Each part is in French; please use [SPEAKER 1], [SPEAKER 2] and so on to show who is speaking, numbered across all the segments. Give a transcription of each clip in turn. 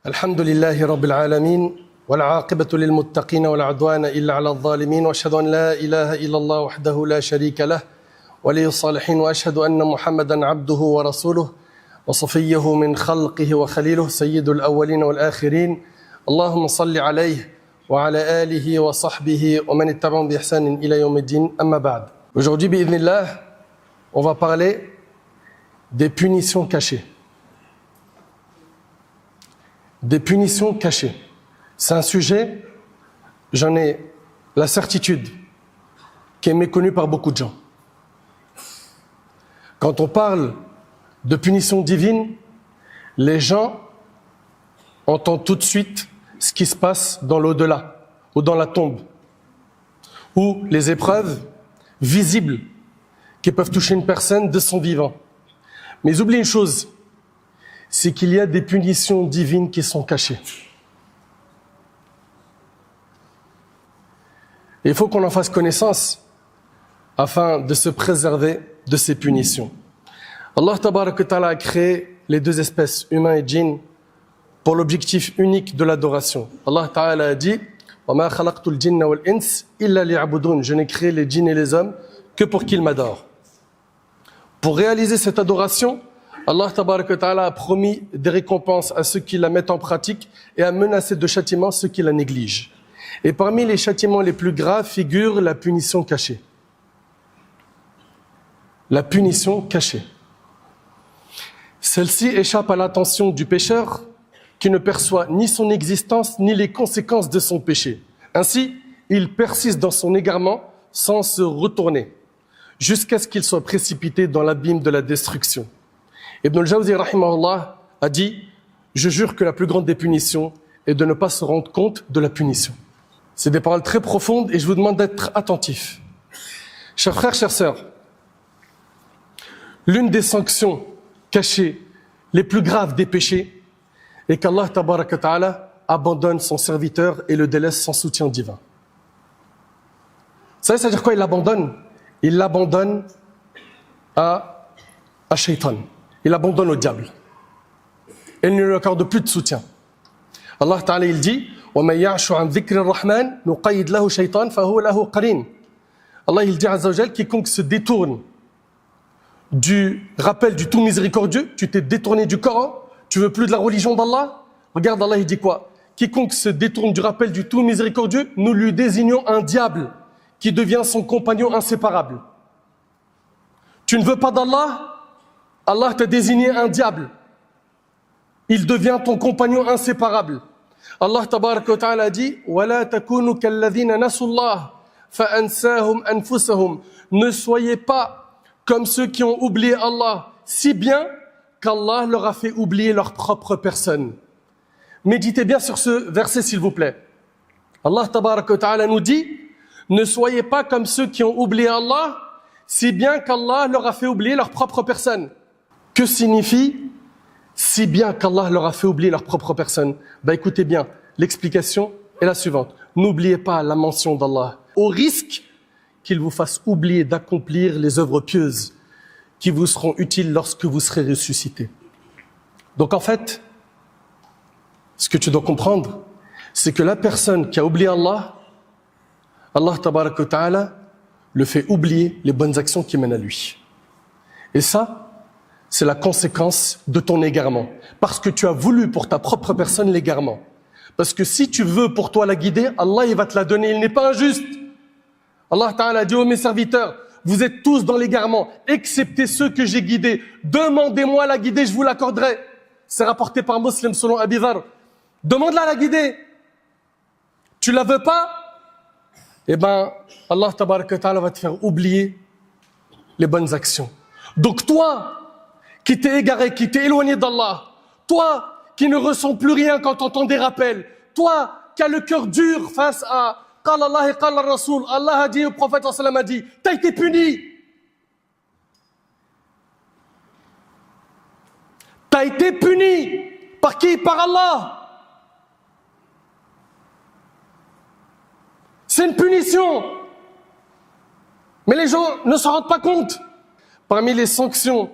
[SPEAKER 1] الحمد لله رب العالمين والعاقبة للمتقين ولا عدوان إلا على الظالمين وأشهد أن لا إله إلا الله وحده لا شريك له ولي الصالحين وأشهد أن محمدا عبده ورسوله وصفيه من خلقه وخليله سيد الأولين والآخرين اللهم صل عليه وعلى آله وصحبه ومن اتبعهم بإحسان إلى يوم الدين أما بعد. Aujourd'hui, bi'idhnillah, on va parler des punitions cachées. Des punitions cachées. C'est un sujet, j'en ai la certitude, qui est méconnu par beaucoup de gens. Quand on parle de punition divine, les gens entendent tout de suite ce qui se passe dans l'au-delà, ou dans la tombe, ou les épreuves visibles qui peuvent toucher une personne de son vivant. Mais ils oublient une chose, c'est qu'il y a des punitions divines qui sont cachées. Et il faut qu'on en fasse connaissance afin de se préserver de ces punitions. Allah Tabaraka wa Ta'ala a créé les deux espèces, humains et djinns, pour l'objectif unique de l'adoration. Allah Ta'ala a dit « وَمَا خَلَقْتُ الْجِنَّ وَالْإِنسِ إِلَّا لِيَعْبُدُونَ » Je n'ai créé les djinns et les hommes que pour qu'ils m'adorent. Pour réaliser cette adoration, Allah Tabaraka wa Ta'ala a promis des récompenses à ceux qui la mettent en pratique et a menacé de châtiments ceux qui la négligent. Et parmi les châtiments les plus graves figure la punition cachée. La punition cachée. Celle-ci échappe à l'attention du pécheur qui ne perçoit ni son existence ni les conséquences de son péché. Ainsi, il persiste dans son égarement sans se retourner, jusqu'à ce qu'il soit précipité dans l'abîme de la destruction. Ibn al-Jawzi rahimahullah a dit « Je jure que la plus grande des punitions est de ne pas se rendre compte de la punition. » C'est des paroles très profondes et je vous demande d'être attentifs. Chers frères, chères sœurs, l'une des sanctions cachées les plus graves des péchés est qu'Allah Tabaraka wa Ta'ala abandonne son serviteur et le délaisse sans soutien divin. Vous savez, ça veut dire quoi il l'abandonne? Il l'abandonne à Shaitan. Il abandonne au diable. Et il ne lui accorde plus de soutien. Allah Ta'ala il dit وَمَنْ يَعْشُ عَنْ ذِكْرِ الرَّحْمَنِ نُقَيِّدْ لَهُ شَيْطَانٍ فَهُوَ لَهُ قَرِينٌ. Allah il dit Azza wa Jal, quiconque se détourne du rappel du tout miséricordieux, tu t'es détourné du Coran, tu veux plus de la religion d'Allah. Regarde, Allah il dit quoi? Quiconque se détourne du rappel du tout miséricordieux, nous lui désignons un diable qui devient son compagnon inséparable. Tu ne veux pas d'Allah? Allah t'a désigné un diable. Il devient ton compagnon inséparable. Allah Tabaraka wa Ta'ala dit وَلَا تَكُونُوا كَالَّذِينَ نَسُوا اللَّهَ فَأَنْسَاهُمْ أَنفُسَهُمْ. Ne soyez pas comme ceux qui ont oublié Allah, si bien qu'Allah leur a fait oublier leur propre personne. Méditez bien sur ce verset s'il vous plaît. Allah Tabaraka wa Ta'ala nous dit ne soyez pas comme ceux qui ont oublié Allah, si bien qu'Allah leur a fait oublier leur propre personne. Que signifie si bien qu'Allah leur a fait oublier leur propre personne? Écoutez bien, l'explication est la suivante. N'oubliez pas la mention d'Allah, au risque qu'il vous fasse oublier d'accomplir les œuvres pieuses qui vous seront utiles lorsque vous serez ressuscité. Donc en fait, ce que tu dois comprendre, c'est que la personne qui a oublié Allah, Allah Tabaraka wa Ta'ala le fait oublier les bonnes actions qui mènent à lui. Et ça, c'est la conséquence de ton égarement. Parce que tu as voulu pour ta propre personne l'égarement. Parce que si tu veux pour toi la guider, Allah il va te la donner, il n'est pas injuste. Allah Ta'ala dit, ô mes serviteurs, vous êtes tous dans l'égarement, excepté ceux que j'ai guidés. Demandez-moi la guider, je vous l'accorderai. C'est rapporté par Muslim selon Abi Dharr. Demande-la la guider. Tu la veux pas? Eh ben, Allah Tabaraka wa Ta'ala va te faire oublier les bonnes actions. Donc toi, qui t'es égaré, qui t'es éloigné d'Allah, toi qui ne ressens plus rien quand tu entends des rappels, toi qui as le cœur dur face à Qal Allah et Qal Rasoul, Allah a dit, le prophète sallam a dit, t'as été puni. T'as été puni. Par qui? Par Allah. C'est une punition. Mais les gens ne s'en rendent pas compte. Parmi les sanctions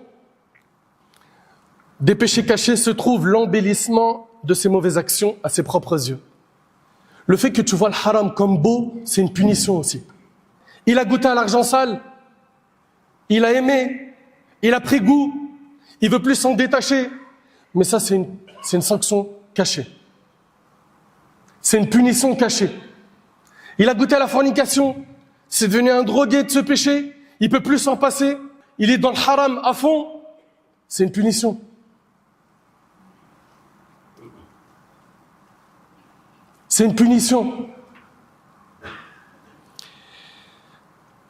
[SPEAKER 1] des péchés cachés se trouve l'embellissement de ses mauvaises actions à ses propres yeux. Le fait que tu vois le haram comme beau, c'est une punition aussi. Il a goûté à l'argent sale, il a aimé, il a pris goût, il veut plus s'en détacher. Mais ça, c'est une sanction cachée. C'est une punition cachée. Il a goûté à la fornication, c'est devenu un drogué de ce péché, il peut plus s'en passer, il est dans le haram à fond, c'est une punition. C'est une punition.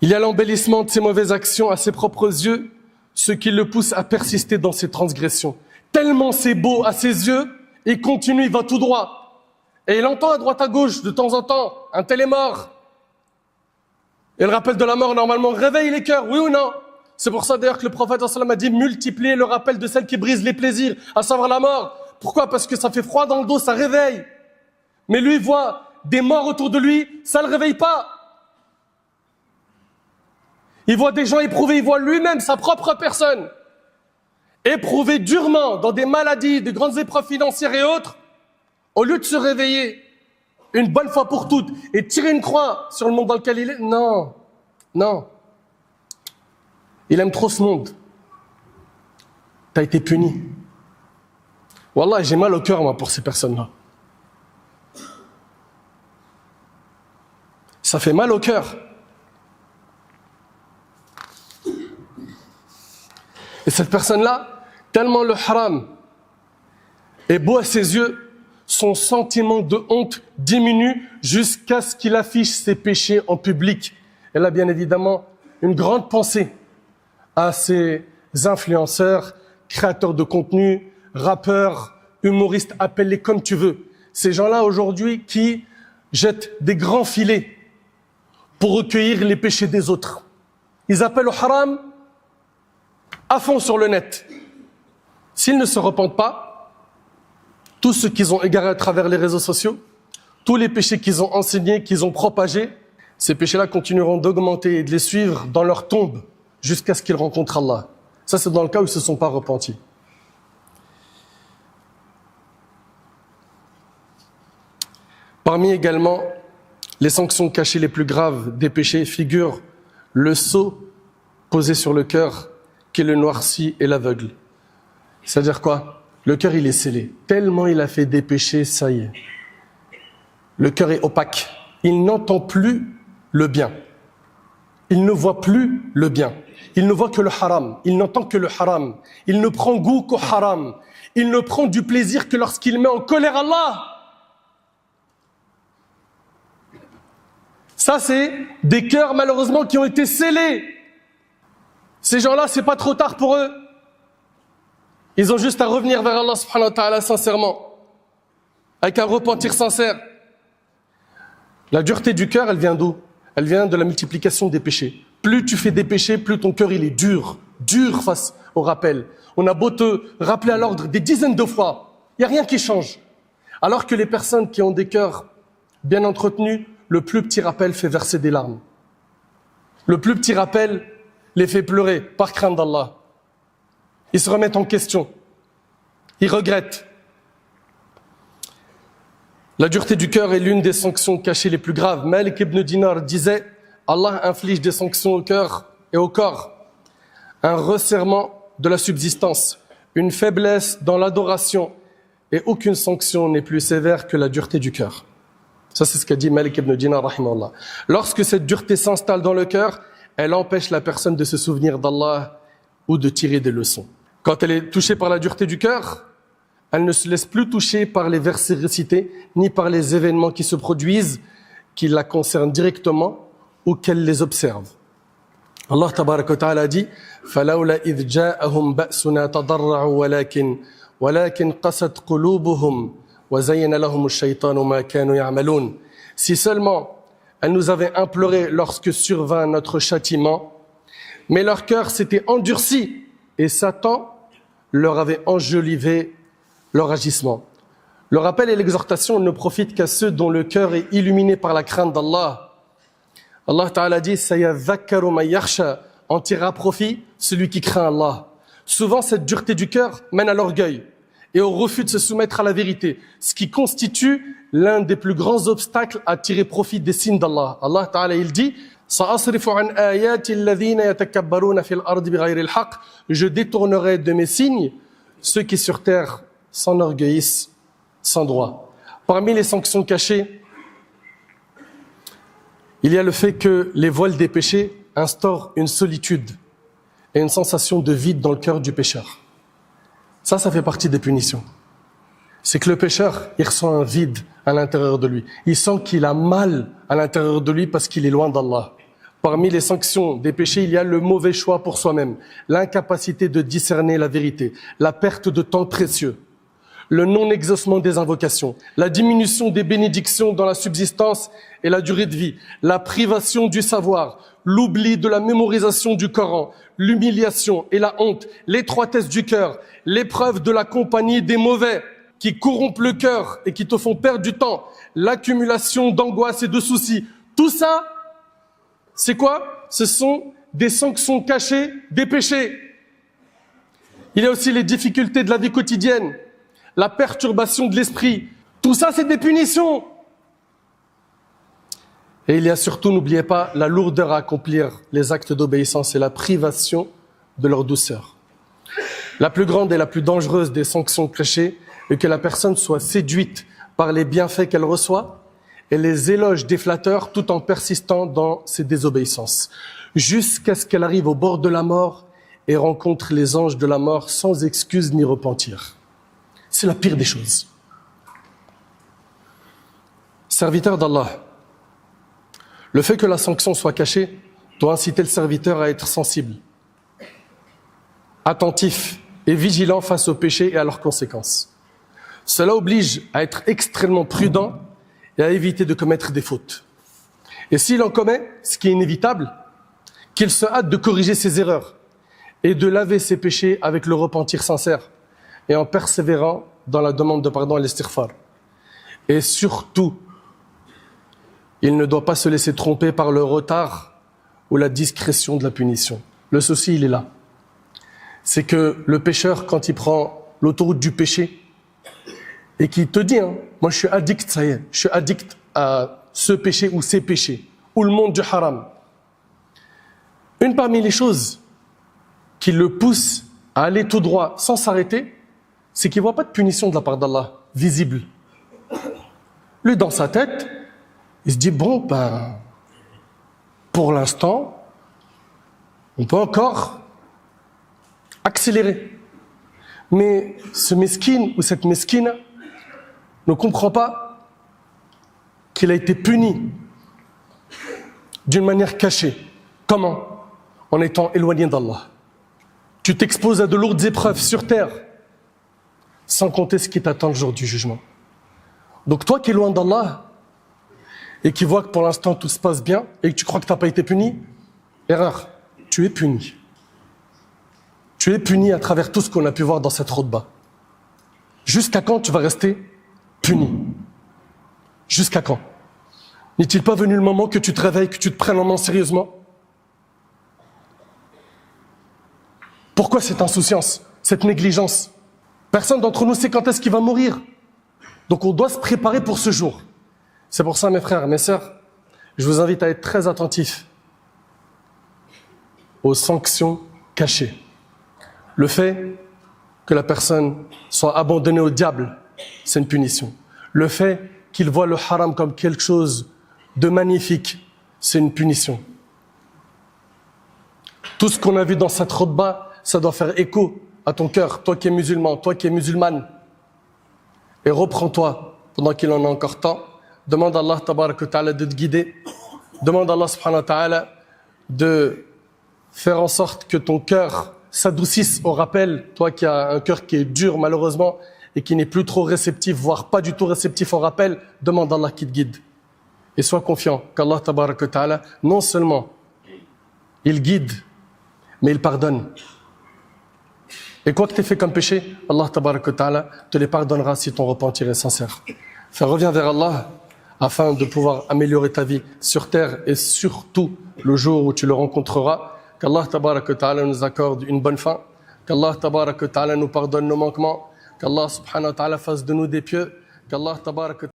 [SPEAKER 1] Il y a l'embellissement de ses mauvaises actions à ses propres yeux, ce qui le pousse à persister dans ses transgressions. Tellement c'est beau à ses yeux, il continue, il va tout droit. Et il entend à droite à gauche, de temps en temps, un tel est mort. Et le rappel de la mort, normalement, réveille les cœurs, oui ou non? C'est pour ça d'ailleurs que le prophète a dit multiplier le rappel de celle qui brise les plaisirs, à savoir la mort. Pourquoi? Parce que ça fait froid dans le dos, ça réveille. Mais lui, il voit des morts autour de lui, ça ne le réveille pas. Il voit des gens éprouvés, il voit lui-même, sa propre personne, éprouvé durement dans des maladies, de grandes épreuves financières et autres. Au lieu de se réveiller une bonne fois pour toutes et tirer une croix sur le monde dans lequel il est, non, non. Il aime trop ce monde. T'as été puni. Wallah, j'ai mal au cœur, moi, pour ces personnes-là. Ça fait mal au cœur. Et cette personne-là, tellement le haram est beau à ses yeux, son sentiment de honte diminue jusqu'à ce qu'il affiche ses péchés en public. Elle a bien évidemment une grande pensée à ces influenceurs, créateurs de contenu, rappeurs, humoristes, appelle-les comme tu veux. Ces gens-là aujourd'hui qui jettent des grands filets pour recueillir les péchés des autres. Ils appellent au haram à fond sur le net. S'ils ne se repentent pas, tout ce qu'ils ont égaré à travers les réseaux sociaux, tous les péchés qu'ils ont enseignés, qu'ils ont propagés, ces péchés-là continueront d'augmenter et de les suivre dans leur tombe jusqu'à ce qu'ils rencontrent Allah. Ça, c'est dans le cas où ils ne se sont pas repentis. Parmi également les sanctions cachées les plus graves des péchés figurent le sceau posé sur le cœur qui le noircit et l'aveugle. C'est-à-dire quoi? Le cœur, il est scellé. Tellement il a fait des péchés, ça y est. Le cœur est opaque. Il n'entend plus le bien. Il ne voit plus le bien. Il ne voit que le haram. Il n'entend que le haram. Il ne prend goût qu'au haram. Il ne prend du plaisir que lorsqu'il met en colère Allah. Ça, c'est des cœurs, malheureusement, qui ont été scellés. Ces gens-là, c'est pas trop tard pour eux. Ils ont juste à revenir vers Allah subhanahu wa ta'ala sincèrement, avec un repentir sincère. La dureté du cœur, elle vient d'où? Elle vient de la multiplication des péchés. Plus tu fais des péchés, plus ton cœur il est dur face au rappel. On a beau te rappeler à l'ordre des dizaines de fois, il n'y a rien qui change. Alors que les personnes qui ont des cœurs bien entretenus, le plus petit rappel fait verser des larmes. Le plus petit rappel les fait pleurer par crainte d'Allah. Ils se remettent en question. Ils regrettent. La dureté du cœur est l'une des sanctions cachées les plus graves. Malik ibn Dinar disait, Allah inflige des sanctions au cœur et au corps. Un resserrement de la subsistance, une faiblesse dans l'adoration et aucune sanction n'est plus sévère que la dureté du cœur. Ça, c'est ce qu'a dit Malik ibn Dinar, rahimahullah. Lorsque cette dureté s'installe dans le cœur, elle empêche la personne de se souvenir d'Allah ou de tirer des leçons. Quand elle est touchée par la dureté du cœur, elle ne se laisse plus toucher par les versets récités, ni par les événements qui se produisent, qui la concernent directement ou qu'elle les observe. Allah tabaraka wa ta'ala dit فَلَوْلَا إِذْ جَاءَهُمْ بَأْسُنَا تَضَرَّعُوا وَلَكِنْ قَسَتْ قُلُوبُهُمْ وَزَيَّنَ لَهُمُ الشَّيْطَانُ مَا كَانُوا يَعْمَلُونَ. Si seulement elle nous avait imploré lorsque survint notre châtiment, mais leur cœur s'était endurci et Satan leur avait enjolivé leur agissement. Le rappel et l'exhortation ne profitent qu'à ceux dont le cœur est illuminé par la crainte d'Allah. Allah Ta'ala dit « Sayadhakkaru man yakhsha » en tirera profit celui qui craint Allah. Souvent, cette dureté du cœur mène à l'orgueil. et au refus de se soumettre à la vérité, ce qui constitue l'un des plus grands obstacles à tirer profit des signes d'Allah. Allah Ta'ala, il dit « Sa'asrifu an ayati alladhina yatakabbaruna fil ardi bighayri al-haqq » Je détournerai de mes signes ceux qui sur terre s'enorgueillissent sans droit. Parmi les sanctions cachées, il y a le fait que les voiles des péchés instaurent une solitude et une sensation de vide dans le cœur du pécheur. Ça fait partie des punitions. C'est que le pécheur, il ressent un vide à l'intérieur de lui. Il sent qu'il a mal à l'intérieur de lui parce qu'il est loin d'Allah. Parmi les sanctions des péchés, il y a le mauvais choix pour soi-même, l'incapacité de discerner la vérité, la perte de temps précieux, le non-exaucement des invocations, la diminution des bénédictions dans la subsistance et la durée de vie, la privation du savoir, l'oubli de la mémorisation du Coran, l'humiliation et la honte, l'étroitesse du cœur, l'épreuve de la compagnie des mauvais qui corrompent le cœur et qui te font perdre du temps, l'accumulation d'angoisse et de soucis. Tout ça, c'est quoi? Ce sont des sanctions cachées des péchés. Il y a aussi les difficultés de la vie quotidienne, la perturbation de l'esprit. Tout ça, c'est des punitions. Et il y a surtout, n'oubliez pas, la lourdeur à accomplir les actes d'obéissance et la privation de leur douceur. La plus grande et la plus dangereuse des sanctions cachées est que la personne soit séduite par les bienfaits qu'elle reçoit et les éloges des flatteurs tout en persistant dans ses désobéissances, jusqu'à ce qu'elle arrive au bord de la mort et rencontre les anges de la mort sans excuse ni repentir. C'est la pire des choses. Serviteur d'Allah, le fait que la sanction soit cachée doit inciter le serviteur à être sensible, attentif et vigilant face aux péchés et à leurs conséquences. Cela oblige à être extrêmement prudent et à éviter de commettre des fautes. Et s'il en commet, ce qui est inévitable, qu'il se hâte de corriger ses erreurs et de laver ses péchés avec le repentir sincère et en persévérant dans la demande de pardon et l'istighfar. Et surtout, il ne doit pas se laisser tromper par le retard ou la discrétion de la punition. Le souci, il est là. C'est que le pécheur, quand il prend l'autoroute du péché et qu'il te dit, moi je suis addict, ça y est, je suis addict à ce péché ou ces péchés, ou le monde du haram. Une parmi les choses qui le poussent à aller tout droit sans s'arrêter, c'est qu'il ne voit pas de punition de la part d'Allah, visible. Lui, dans sa tête, il se dit, bon, pour l'instant, on peut encore accélérer. Mais ce mesquine ou cette mesquine ne comprend pas qu'il a été puni d'une manière cachée. Comment? En étant éloigné d'Allah. Tu t'exposes à de lourdes épreuves sur terre, sans compter ce qui t'attend le jour du jugement. Donc toi qui es loin d'Allah, et qui vois que pour l'instant tout se passe bien, et que tu crois que tu n'as pas été puni, erreur, tu es puni. Tu es puni à travers tout ce qu'on a pu voir dans cette route-bas. Jusqu'à quand tu vas rester puni? Jusqu'à quand? N'est-il pas venu le moment que tu te réveilles, que tu te prennes en main sérieusement? Pourquoi cette insouciance, cette négligence? Personne d'entre nous sait quand est-ce qu'il va mourir. Donc on doit se préparer pour ce jour. C'est pour ça, mes frères, mes sœurs, je vous invite à être très attentifs aux sanctions cachées. Le fait que la personne soit abandonnée au diable, c'est une punition. Le fait qu'il voit le haram comme quelque chose de magnifique, c'est une punition. Tout ce qu'on a vu dans cette route-bas, ça doit faire écho à ton cœur, toi qui es musulman, toi qui es musulmane. Et reprends-toi pendant qu'il en a encore temps. Demande à Allah tabaraka wa ta'ala de te guider. Demande à Allah subhanahu wa ta'ala de faire en sorte que ton cœur s'adoucisse au rappel. Toi qui as un cœur qui est dur malheureusement et qui n'est plus trop réceptif, voire pas du tout réceptif au rappel, demande à Allah qui te guide. Et sois confiant qu'Allah tabaraka wa ta'ala, non seulement il guide, mais il pardonne. Et quoi que tu aies fait comme péché, Allah tabaraka wa ta'ala te les pardonnera si ton repentir est sincère. Reviens vers Allah afin de pouvoir améliorer ta vie sur terre et surtout le jour où tu le rencontreras. Qu'Allah tabaraka wa ta'ala nous accorde une bonne fin, qu'Allah tabaraka wa ta'ala nous pardonne nos manquements, Qu'Allah subhanahu wa ta'ala fasse de nous des pieux. Qu'Allah tabarak wa